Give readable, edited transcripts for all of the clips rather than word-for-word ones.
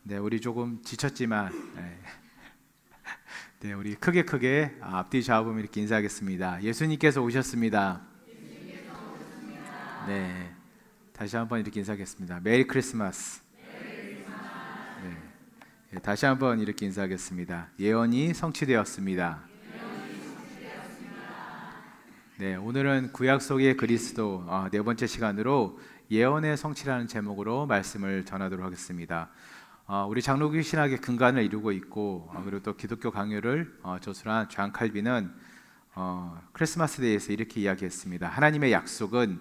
네, 우리 조금 지쳤지만 네, 우리 크게 앞뒤 좌우보면 이렇게 인사하겠습니다. 예수님께서 오셨습니다. 네, 다시 한번 이렇게 인사하겠습니다. 메리 크리스마스. 네, 네, 다시 한번 이렇게 인사하겠습니다. 예언이 성취되었습니다. 네, 오늘은 구약 속의 그리스도 네 번째 시간으로 예언의 성취라는 제목으로 말씀을 전하도록 하겠습니다. 우리 장로교 신학의 근간을 이루고 있고 그리고 또 기독교 강요를 저술한 존 칼빈은 크리스마스에 대해서 이렇게 이야기했습니다. 하나님의 약속은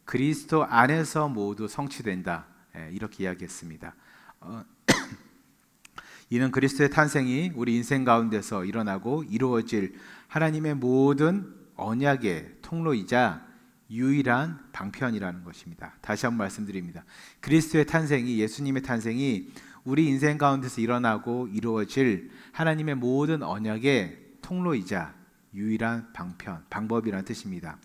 그리스도 안에서 모두 성취된다. 이렇게 이야기했습니다. 이는 그리스도의 탄생이 우리 인생 가운데서 일어나고 이루어질 하나님의 모든 언약의 통로이자 유일한 방편이라는 것입니다. 다시 한번 말씀드립니다. 그리스도의 탄생이, 예수님의 탄생이 우리 인생 가운데서 일어나고 이루어질 하나님의 모든 언약의 통로이자 유일한 방편, 방법이라는 뜻입니다.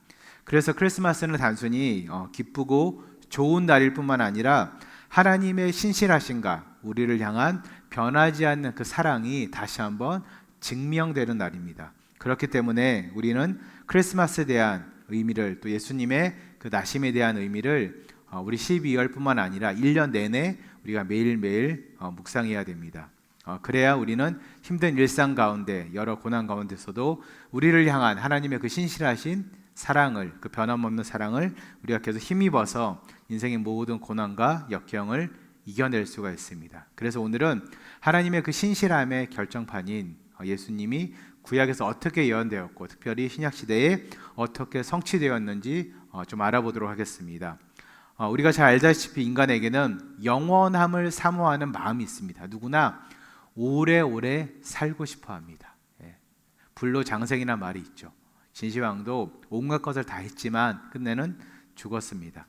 그래서 크리스마스는 단순히 기쁘고 좋은 날일 뿐만 아니라 하나님의 신실하심과 우리를 향한 변하지 않는 그 사랑이 다시 한번 증명되는 날입니다. 그렇기 때문에 우리는 크리스마스에 대한 의미를, 또 예수님의 그 나심에 대한 의미를 우리 12월뿐만 아니라 1년 내내 우리가 매일매일 묵상해야 됩니다. 그래야 우리는 힘든 일상 가운데, 여러 고난 가운데서도 우리를 향한 하나님의 그 신실하신 사랑을, 그 변함없는 사랑을 우리가 계속 힘입어서 인생의 모든 고난과 역경을 이겨낼 수가 있습니다. 그래서 오늘은 하나님의 그 신실함의 결정판인 예수님이 구약에서 어떻게 예언되었고 특별히 신약시대에 어떻게 성취되었는지 좀 알아보도록 하겠습니다. 우리가 잘 알다시피 인간에게는 영원함을 사모하는 마음이 있습니다. 누구나 오래오래 살고 싶어 합니다. 불로장생이라는 말이 있죠. 진시황도 온갖 것을 다 했지만 끝내는 죽었습니다.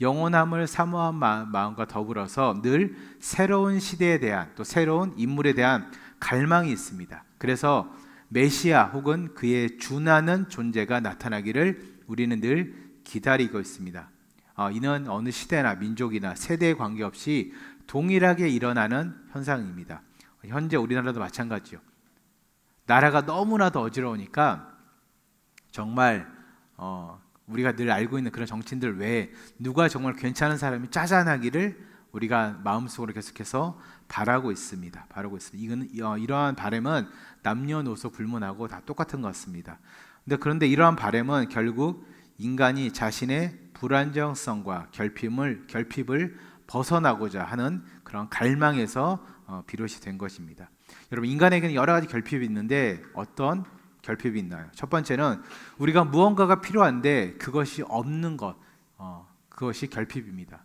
영원함을 사모한 마음과 더불어서 늘 새로운 시대에 대한, 또 새로운 인물에 대한 갈망이 있습니다. 그래서 메시아 혹은 그의 준하는 존재가 나타나기를 우리는 늘 기다리고 있습니다. 이는 어느 시대나 민족이나 세대에 관계없이 동일하게 일어나는 현상입니다. 현재 우리나라도 마찬가지요. 나라가 너무나도 어지러우니까 정말 우리가 늘 알고 있는 그런 정치인들 외에 누가 정말 괜찮은 사람이 짜잔하기를 우리가 마음속으로 계속해서 바라고 있습니다. 이러한 바람은 남녀노소 불문하고 다 똑같은 것 같습니다. 그런데 이러한 바람은 결국 인간이 자신의 불안정성과 결핍을 벗어나고자 하는 그런 갈망에서 비롯이 된 것입니다. 여러분, 인간에게는 여러 가지 결핍이 있는데 어떤 결핍이 있나요? 첫 번째는 우리가 무언가가 필요한데 그것이 없는 것, 그것이 결핍입니다.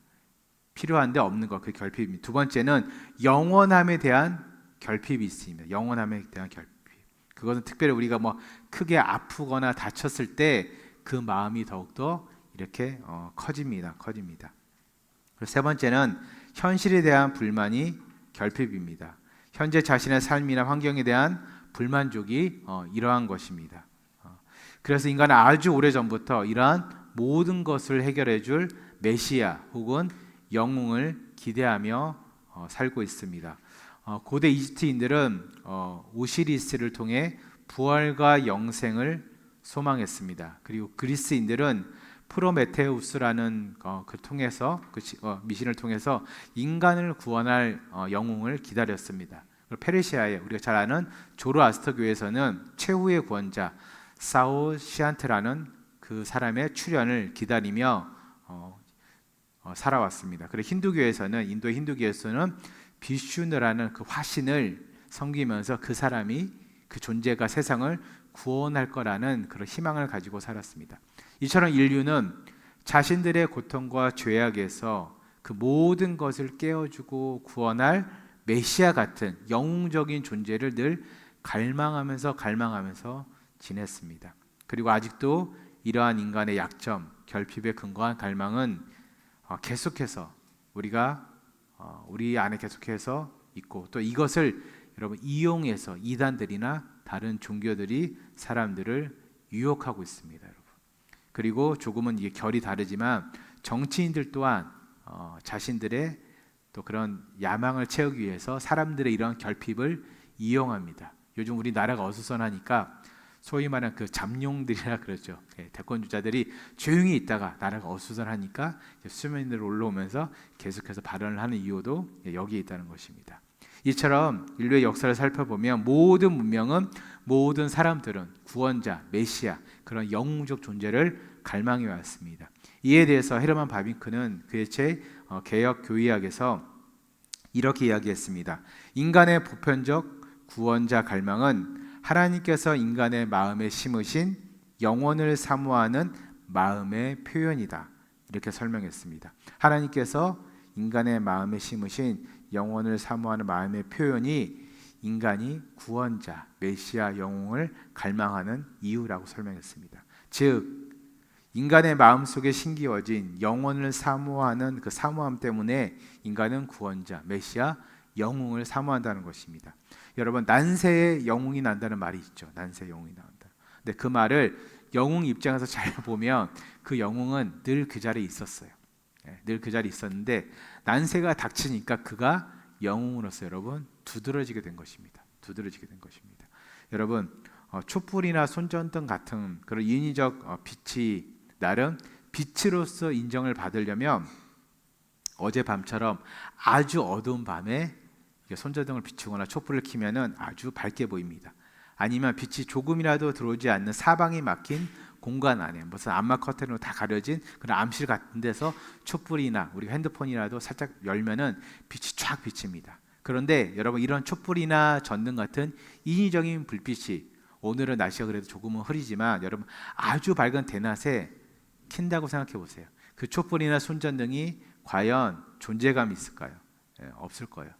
필요한데 없는 것, 그 결핍입니다. 두 번째는 영원함에 대한 결핍이 있습니다. 영원함에 대한 결핍. 그것은 특별히 우리가 크게 아프거나 다쳤을 때 그 마음이 더욱더 이렇게 커집니다. 그리고 세 번째는 현실에 대한 불만이 결핍입니다. 현재 자신의 삶이나 환경에 대한 불만족이 이러한 것입니다. 그래서 인간은 아주 오래전부터 이러한 모든 것을 해결해 줄 메시아 혹은 영웅을 기대하며 살고 있습니다. 고대 이집트인들은 오시리스를 통해 부활과 영생을 소망했습니다. 그리고 그리스인들은 프로메테우스라는 미신을 통해서 인간을 구원할 영웅을 기다렸습니다. 페르시아에 우리가 잘 아는 조로아스터교에서는 최후의 구원자 사오시안트라는 그 사람의 출현을 기다리며 살아왔습니다. 그리고 인도의 힌두교에서는 비슈누라는 그 화신을 섬기면서 그 사람이, 그 존재가 세상을 구원할 거라는 그런 희망을 가지고 살았습니다. 이처럼 인류는 자신들의 고통과 죄악에서 그 모든 것을 깨워주고 구원할 메시아 같은 영웅적인 존재를 늘 갈망하면서 지냈습니다. 그리고 아직도 이러한 인간의 약점, 결핍에 근거한 갈망은 계속해서 우리 안에 계속해서 있고, 또 이것을 여러분 이용해서 이단들이나 다른 종교들이 사람들을 유혹하고 있습니다, 여러분. 그리고 조금은 이게 결이 다르지만 정치인들 또한 자신들의 또 그런 야망을 채우기 위해서 사람들의 이런 결핍을 이용합니다. 요즘 우리 나라가 어수선하니까 소위 말하는 그 잠룡들이라 그러죠. 대권주자들이 조용히 있다가 나라가 어수선하니까 수면 위로 올라오면서 계속해서 발언을 하는 이유도 여기에 있다는 것입니다. 이처럼 인류의 역사를 살펴보면 모든 문명은, 모든 사람들은 구원자, 메시아, 그런 영웅적 존재를 갈망해 왔습니다. 이에 대해서 헤르만 바빙크는 그의 책 개역 교의학에서 이렇게 이야기했습니다. 인간의 보편적 구원자 갈망은 하나님께서 인간의 마음에 심으신 영원을 사모하는 마음의 표현이다. 이렇게 설명했습니다. 하나님께서 인간의 마음에 심으신 영원을 사모하는 마음의 표현이 인간이 구원자, 메시아 영웅을 갈망하는 이유라고 설명했습니다. 즉 인간의 마음속에 심기어진 영원을 사모하는 그 사모함 때문에 인간은 구원자, 메시아 영웅을 사모한다는 것입니다. 여러분, 난세에 영웅이 난다는 말이 있죠. 난세에 영웅이 나온다. 근데 그 말을 영웅 입장에서 잘 보면 그 영웅은 늘 그 자리에 있었어요. 늘 그 자리에 있었는데 난세가 닥치니까 그가 영웅으로서 여러분 두드러지게 된 것입니다. 두드러지게 된 것입니다. 여러분, 촛불이나 손전등 같은 그런 인위적 빛이 나름 빛으로서 인정을 받으려면 어젯밤처럼 아주 어두운 밤에 손전등을 비추거나 촛불을 켜면은 아주 밝게 보입니다. 아니면 빛이 조금이라도 들어오지 않는 사방이 막힌 공간 안에 무슨 암막 커튼으로 다 가려진 그런 암실 같은 데서 촛불이나 우리 핸드폰이라도 살짝 열면은 빛이 쫙 비칩니다. 그런데 여러분, 이런 촛불이나 전등 같은 인위적인 불빛이 오늘은 날씨가 그래도 조금은 흐리지만 여러분 아주 밝은 대낮에 킨다고 생각해 보세요. 그 촛불이나 손전등이 과연 존재감이 있을까요? 없을 거예요.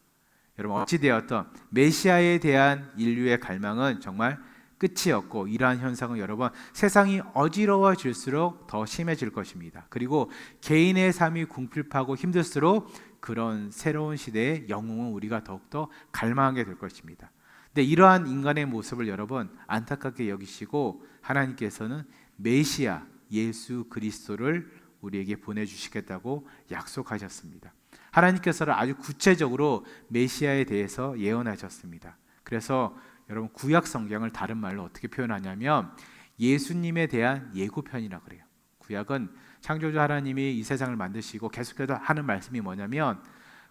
여러분, 어찌되었던 메시아에 대한 인류의 갈망은 정말 끝이 없고 이러한 현상은 여러분 세상이 어지러워질수록 더 심해질 것입니다. 그리고 개인의 삶이 궁핍하고 힘들수록 그런 새로운 시대의 영웅은 우리가 더욱더 갈망하게 될 것입니다. 근데 이러한 인간의 모습을 여러분 안타깝게 여기시고 하나님께서는 메시아 예수 그리스도를 우리에게 보내주시겠다고 약속하셨습니다. 하나님께서는 아주 구체적으로 메시아에 대해서 예언하셨습니다. 그래서 여러분 구약 성경을 다른 말로 어떻게 표현하냐면 예수님에 대한 예고편이라 그래요. 구약은 창조주 하나님이 이 세상을 만드시고 계속해서 하는 말씀이 뭐냐면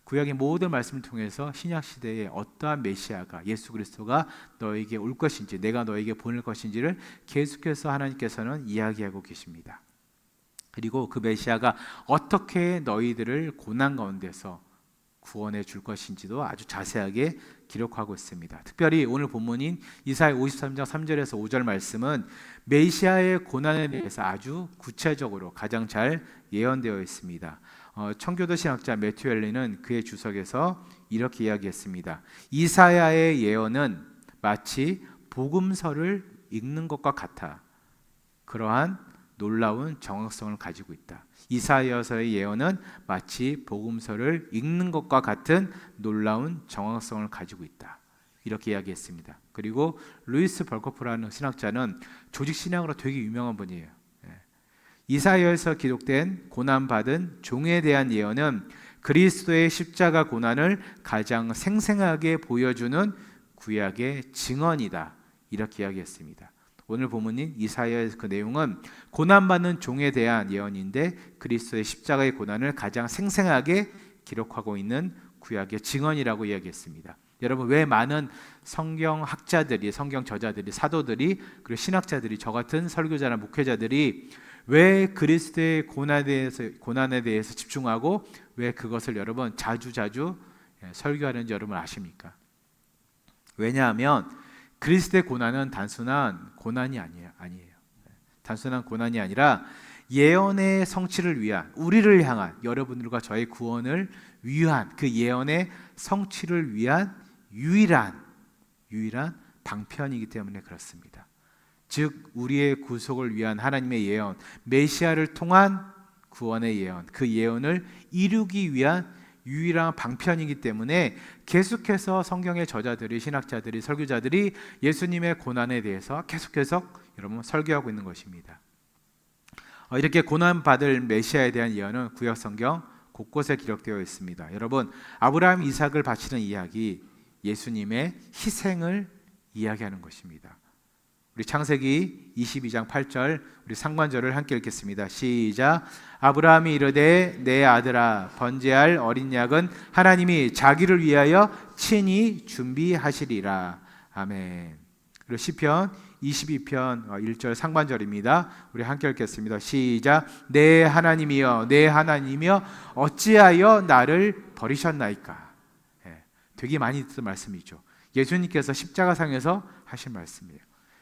구약의 모든 말씀을 통해서 신약 시대에 어떠한 메시아가 예수 그리스도가 너에게 올 것인지 내가 너에게 보낼 것인지를 계속해서 하나님께서는 이야기하고 계십니다. 그리고 그 메시아가 어떻게 너희들을 고난 가운데서 구원해 줄 것인지도 아주 자세하게 기록하고 있습니다. 특별히 오늘 본문인 이사야 53장 3절에서 5절 말씀은 메시아의 고난에 대해서 아주 구체적으로 가장 잘 예언되어 있습니다. 청교도 신학자 매튜 헬리는 그의 주석에서 이렇게 이야기했습니다. 이사야의 예언은 마치 복음서를 읽는 것과 같아 그러한 놀라운 정확성을 가지고 있다. 이사야서의 예언은 마치 복음서를 읽는 것과 같은 놀라운 정확성을 가지고 있다. 이렇게 이야기했습니다. 그리고 루이스 벌코프라는 신학자는 조직 신학으로 되게 유명한 분이에요. 이사야에서 기록된 고난받은 종에 대한 예언은 그리스도의 십자가 고난을 가장 생생하게 보여주는 구약의 증언이다. 이렇게 이야기했습니다. 오늘 본문인 이사야의 그 내용은 고난받는 종에 대한 예언인데 그리스도의 십자가의 고난을 가장 생생하게 기록하고 있는 구약의 증언이라고 이야기했습니다. 여러분, 왜 많은 성경학자들이, 성경 저자들이, 사도들이, 그리고 신학자들이, 저 같은 설교자나 목회자들이 왜 그리스도의 고난에 대해서 집중하고 왜 그것을 여러분 자주 설교하는지 여러분 아십니까? 왜냐하면 그리스도의 고난은 단순한 고난이 아니에요. 단순한 고난이 아니라 예언의 성취를 위한, 우리를 향한, 여러분들과 저의 구원을 위한 그 예언의 성취를 위한 유일한 방편이기 때문에 그렇습니다. 즉 우리의 구속을 위한 하나님의 예언, 메시아를 통한 구원의 예언, 그 예언을 이루기 위한 유일한 방편이기 때문에 계속해서 성경의 저자들이, 신학자들이, 설교자들이 예수님의 고난에 대해서 계속해서 여러분 설교하고 있는 것입니다. 이렇게 고난받을 메시아에 대한 예언은 구약 성경 곳곳에 기록되어 있습니다. 여러분, 아브라함 이삭을 바치는 이야기, 예수님의 희생을 이야기하는 것입니다. 우리 창세기 22장 8절 우리 상관절을 함께 읽겠습니다. 시작. 아브라함이 이르되 내 아들아 번제할 어린 양은 하나님이 자기를 위하여 친히 준비하시리라. 아멘. 그리고 시편 22편 1절 상관절입니다. 우리 함께 읽겠습니다. 시작. 내 하나님이여 내 하나님이여 어찌하여 나를 버리셨나이까. 되게 많이 듣던 말씀이죠. 예수님께서 십자가상에서 하신 말씀이에요.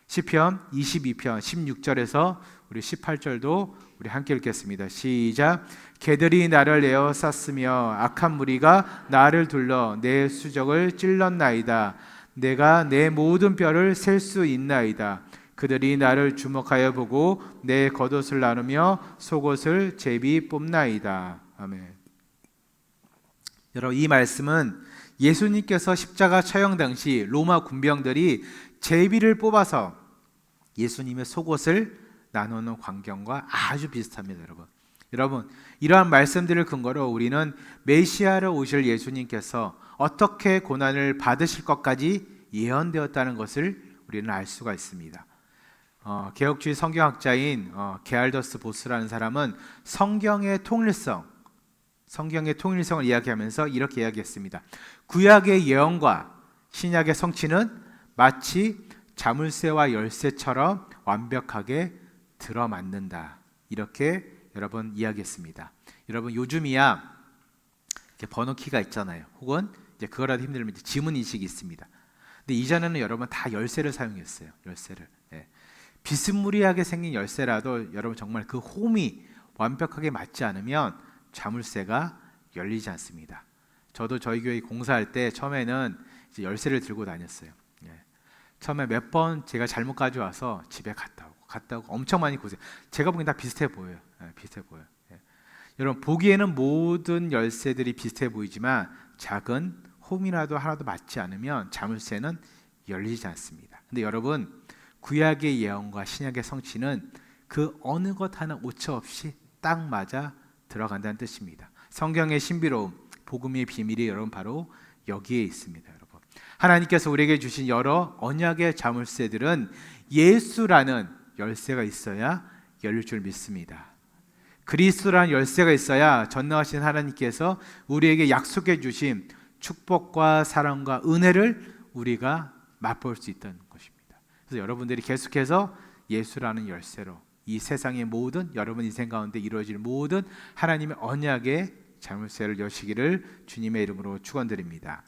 시편 22편 16절에서 우리 18절도 우리 함께 읽겠습니다. 시작. 개들이 나를 에워쌌으며 악한 무리가 나를 둘러 내 수적을 찔렀나이다. 내가 내 모든 뼈를 셀 수 있나이다. 그들이 나를 주목하여 보고 내 겉옷을 나누며 속옷을 제비 뽑나이다. 아멘. 여러분, 이 말씀은 예수님께서 십자가 처형 당시 로마 군병들이 제비를 뽑아서 예수님의 속옷을 나누는 광경과 아주 비슷합니다. 여러분, 이러한 말씀들을 근거로 우리는 메시아로 오실 예수님께서 어떻게 고난을 받으실 것까지 예언되었다는 것을 우리는 알 수가 있습니다. 개혁주의 성경학자인 게알더스 보스라는 사람은 성경의 통일성을 이야기하면서 이렇게 이야기했습니다. 구약의 예언과 신약의 성취는 마치 자물쇠와 열쇠처럼 완벽하게 들어맞는다. 이렇게 여러분 이야기했습니다. 여러분, 요즘이야 이렇게 번호키가 있잖아요. 혹은 이제 그거라도 힘들면 지문 인식이 있습니다. 근데 이전에는 여러분 다 열쇠를 사용했어요. 열쇠를. 비스무리하게 생긴 열쇠라도 여러분 정말 그 홈이 완벽하게 맞지 않으면 자물쇠가 열리지 않습니다. 저도 저희 교회 공사할 때 처음에는 이제 열쇠를 들고 다녔어요. 처음에 몇 번 제가 잘못 가져와서 집에 갔다 오고 엄청 많이 고생. 제가 보기엔 다 비슷해 보여요. 비슷해 보여요. 여러분, 보기에는 모든 열쇠들이 비슷해 보이지만 작은 홈이라도 하나도 맞지 않으면 자물쇠는 열리지 않습니다. 근데 여러분, 구약의 예언과 신약의 성취는 그 어느 것 하나 오차 없이 딱 맞아 들어간다는 뜻입니다. 성경의 신비로움, 복음의 비밀이 여러분 바로 여기에 있습니다. 여러분, 하나님께서 우리에게 주신 여러 언약의 자물쇠들은 예수라는 열쇠가 있어야 열릴 줄 믿습니다. 그리스도라는 열쇠가 있어야 전능하신 하나님께서 우리에게 약속해 주신 축복과 사랑과 은혜를 우리가 맛볼 수 있다는 것입니다. 그래서 여러분들이 계속해서 예수라는 열쇠로 이 세상의 모든 여러분 인생 가운데 이루어질 모든 하나님의 언약의 자물쇠를 여시기를 주님의 이름으로 축원드립니다.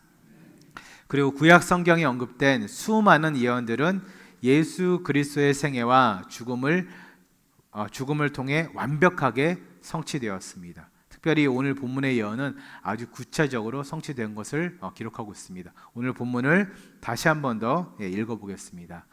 그리고 구약 성경에 언급된 수많은 예언들은 예수 그리스도의 생애와 죽음을 통해 완벽하게 성취되었습니다. 특별히 오늘 본문의 예언은 아주 구체적으로 성취된 것을 기록하고 있습니다. 오늘 본문을 다시 한 번 더 읽어보겠습니다.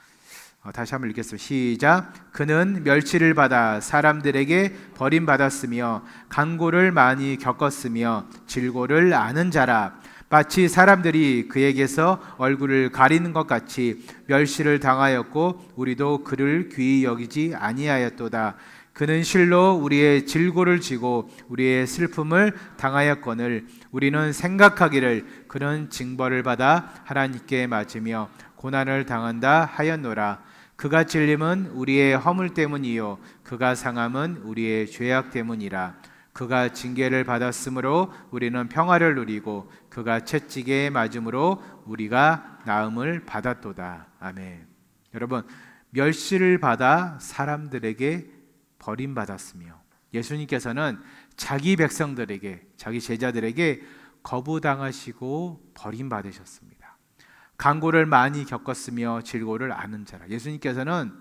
다시 한번 읽겠습니다. 시작. 그는 멸치를 받아 사람들에게 버림받았으며 간고를 많이 겪었으며 질고를 아는 자라. 마치 사람들이 그에게서 얼굴을 가리는 것 같이 멸시를 당하였고 우리도 그를 귀히 여기지 아니하였도다. 그는 실로 우리의 질고를 지고 우리의 슬픔을 당하였거늘 우리는 생각하기를 그는 징벌을 받아 하나님께 맞으며 고난을 당한다 하였노라. 그가 찔림은 우리의 허물 때문이요 그가 상함은 우리의 죄악 때문이라. 그가 징계를 받았으므로 우리는 평화를 누리고 그가 채찍에 맞음으로 우리가 나음을 받았도다. 아멘. 여러분, 멸시를 받아 사람들에게 버림받았으며 예수님께서는 자기 백성들에게 자기 제자들에게 거부당하시고 버림받으셨습니다. 간고를 많이 겪었으며 질고를 아는 자라. 예수님께서는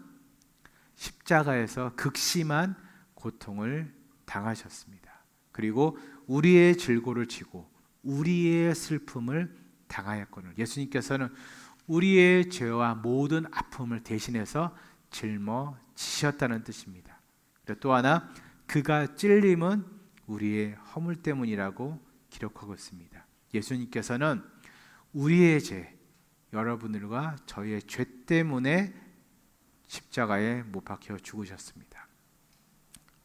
십자가에서 극심한 고통을 당하셨습니다. 그리고 우리의 질고를 지고 우리의 슬픔을 당하였거늘 예수님께서는 우리의 죄와 모든 아픔을 대신해서 짊어지셨다는 뜻입니다. 또 하나, 그가 찔림은 우리의 허물 때문이라고 기록하고 있습니다. 예수님께서는 우리의 죄, 여러분들과 저의 죄 때문에 십자가에 못 박혀 죽으셨습니다.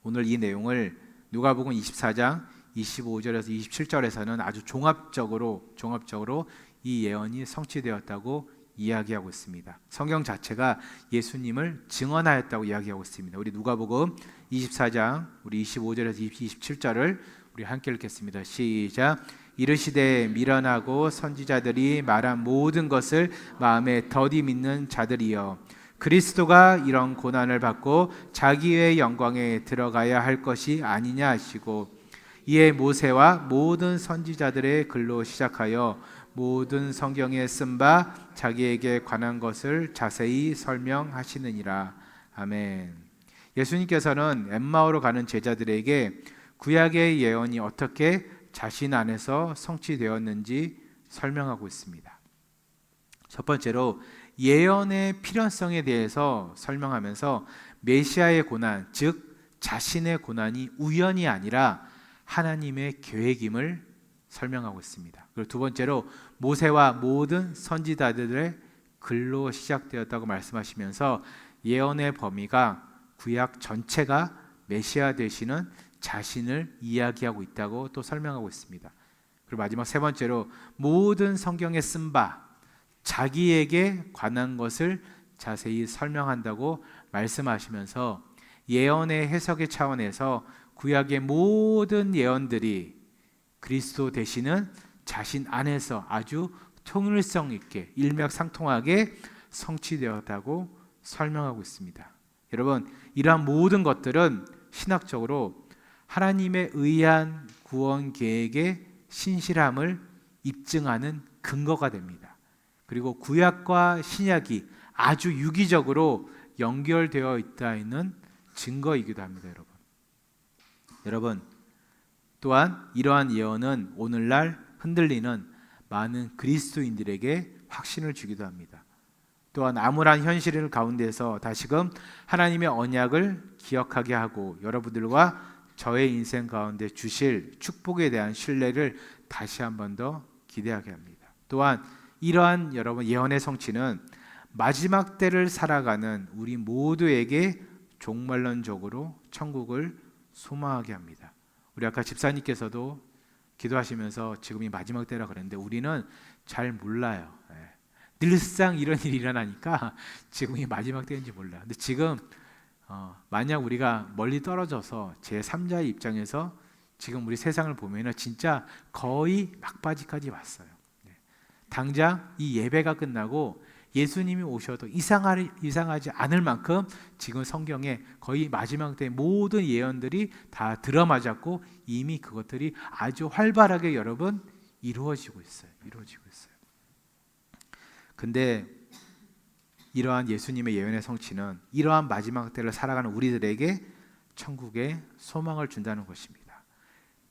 오늘 이 내용을 누가복음 24장 25절에서 27절에서는 아주 종합적으로 이 예언이 성취되었다고 이야기하고 있습니다. 성경 자체가 예수님을 증언하였다고 이야기하고 있습니다. 우리 누가복음 24장 우리 25절에서 27절을 우리 함께 읽겠습니다. 시작. 이르시되 미련하고 선지자들이 말한 모든 것을 마음에 더디 믿는 자들이여, 그리스도가 이런 고난을 받고 자기의 영광에 들어가야 할 것이 아니냐 하시고, 이에 모세와 모든 선지자들의 글로 시작하여 모든 성경에 쓴 바 자기에게 관한 것을 자세히 설명하시느니라. 아멘. 예수님께서는 엠마오로 가는 제자들에게 구약의 예언이 어떻게 자신 안에서 성취되었는지 설명하고 있습니다. 첫 번째로 예언의 필연성에 대해서 설명하면서 메시아의 고난, 즉 자신의 고난이 우연이 아니라 하나님의 계획임을 설명하고 있습니다. 그리고 두 번째로 모세와 모든 선지자들의 글로 시작되었다고 말씀하시면서 예언의 범위가 구약 전체가 메시아 되시는 자신을 이야기하고 있다고 또 설명하고 있습니다. 그리고 마지막 세 번째로 모든 성경에 쓴 바 자기에게 관한 것을 자세히 설명한다고 말씀하시면서 예언의 해석의 차원에서 구약의 모든 예언들이 그리스도 되시는 자신 안에서 아주 통일성 있게 일맥상통하게 성취되었다고 설명하고 있습니다. 여러분, 이러한 모든 것들은 신학적으로 하나님의 의한 구원 계획의 신실함을 입증하는 근거가 됩니다. 그리고 구약과 신약이 아주 유기적으로 연결되어 있다는 증거이기도 합니다. 여러분, 또한 이러한 예언은 오늘날 흔들리는 많은 그리스도인들에게 확신을 주기도 합니다. 또한 암울한 현실 가운데서 다시금 하나님의 언약을 기억하게 하고 여러분들과 저의 인생 가운데 주실 축복에 대한 신뢰를 다시 한 번 더 기대하게 합니다. 또한 이러한 여러분 예언의 성취는 마지막 때를 살아가는 우리 모두에게 종말론적으로 천국을 소망하게 합니다. 우리 아까 집사님께서도 기도하시면서 지금이 마지막 때라 그랬는데 우리는 잘 몰라요. 늘상 이런 일이 일어나니까 지금이 마지막 때인지 몰라요. 근데 지금 만약 우리가 멀리 떨어져서 제3자의 입장에서 지금 우리 세상을 보면 진짜 거의 막바지까지 왔어요. 당장 이 예배가 끝나고 예수님이 오셔도 이상하지 않을 만큼 지금 성경에 거의 마지막 때 모든 예언들이 다 들어맞았고 이미 그것들이 아주 활발하게 여러분 이루어지고 있어요. 근데 이러한 예수님의 예언의 성취는 이러한 마지막 때를 살아가는 우리들에게 천국의 소망을 준다는 것입니다.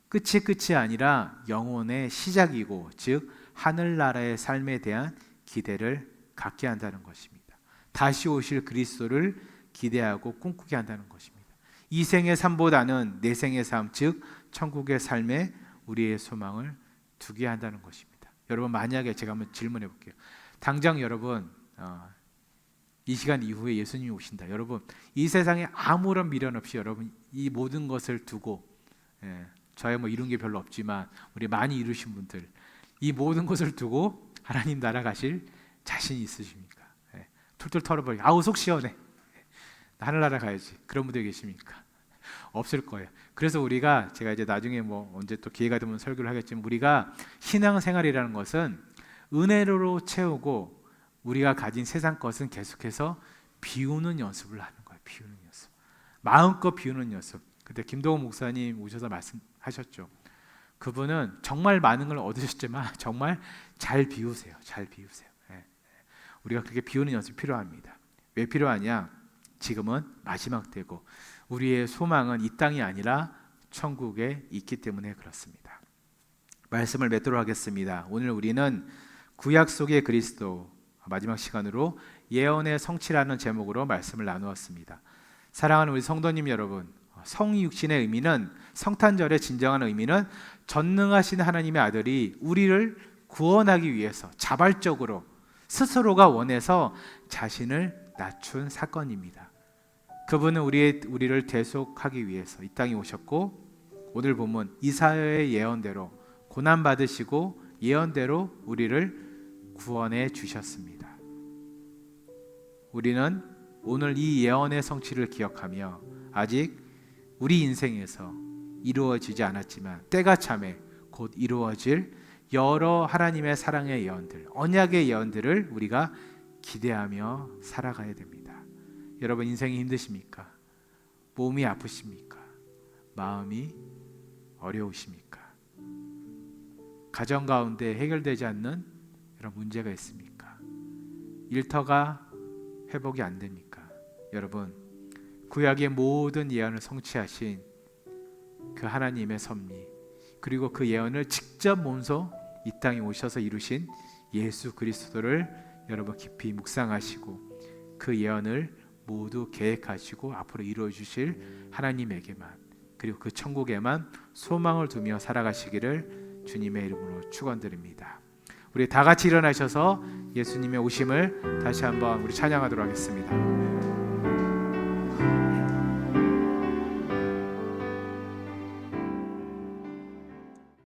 끝이 아니라 영혼의 시작이고 즉 하늘나라의 삶에 대한 기대를 갖게 한다는 것입니다. 다시 오실 그리스도를 기대하고 꿈꾸게 한다는 것입니다. 이 생의 삶보다는 내 생의 삶, 즉 천국의 삶에 우리의 소망을 두게 한다는 것입니다. 여러분, 만약에 제가 한번 질문해 볼게요. 당장 여러분 이 시간 이후에 예수님이 오신다. 여러분, 이 세상에 아무런 미련 없이 여러분 이 모든 것을 두고 저야 뭐 이룬 게 별로 없지만 우리 많이 이루신 분들 이 모든 것을 두고 하나님 나라 가실 자신이 있으십니까? 툴툴 털어버리고 아우 속 시원해. 하늘나라 가야지. 그런 분들 계십니까? 없을 거예요. 그래서 우리가 제가 이제 나중에 뭐 언제 또 기회가 되면 설교를 하겠지만 우리가 신앙생활이라는 것은 은혜로 채우고 우리가 가진 세상 것은 계속해서 비우는 연습을 하는 거예요. 비우는 연습. 마음껏 비우는 연습. 그때 김동호 목사님 오셔서 말씀하셨죠. 그분은 정말 많은 걸 얻으셨지만 정말 잘 비우세요. 우리가 그렇게 비우는 연습이 필요합니다. 왜 필요하냐? 지금은 마지막 때고 우리의 소망은 이 땅이 아니라 천국에 있기 때문에 그렇습니다. 말씀을 맺도록 하겠습니다. 오늘 우리는 구약 속의 그리스도 마지막 시간으로 예언의 성취라는 제목으로 말씀을 나누었습니다. 사랑하는 우리 성도님 여러분, 성육신의 의미는 성탄절의 진정한 의미는 전능하신 하나님의 아들이 우리를 구원하기 위해서 자발적으로 스스로가 원해서 자신을 낮춘 사건입니다. 그분은 우리를 대속하기 위해서 이 땅에 오셨고 오늘 본문 이사야의 예언대로 고난 받으시고 예언대로 우리를 구원해 주셨습니다. 우리는 오늘 이 예언의 성취를 기억하며 아직 우리 인생에서 이루어지지 않았지만 때가 차매 곧 이루어질 여러 하나님의 사랑의 예언들, 언약의 예언들을 우리가 기대하며 살아가야 됩니다. 여러분, 인생이 힘드십니까? 몸이 아프십니까? 마음이 어려우십니까? 가정 가운데 해결되지 않는 이런 문제가 있습니까? 일터가 회복이 안 됩니까? 여러분, 구약의 모든 예언을 성취하신 그 하나님의 섭리, 그리고 그 예언을 직접 몸소 이 땅에 오셔서 이루신 예수 그리스도를 여러분 깊이 묵상하시고 그 예언을 모두 계획하시고 앞으로 이루어 주실 하나님에게만, 그리고 그 천국에만 소망을 두며 살아가시기를 주님의 이름으로 축원드립니다. 우리 다 같이 일어나셔서 예수님의 오심을 다시 한번 우리 찬양하도록 하겠습니다.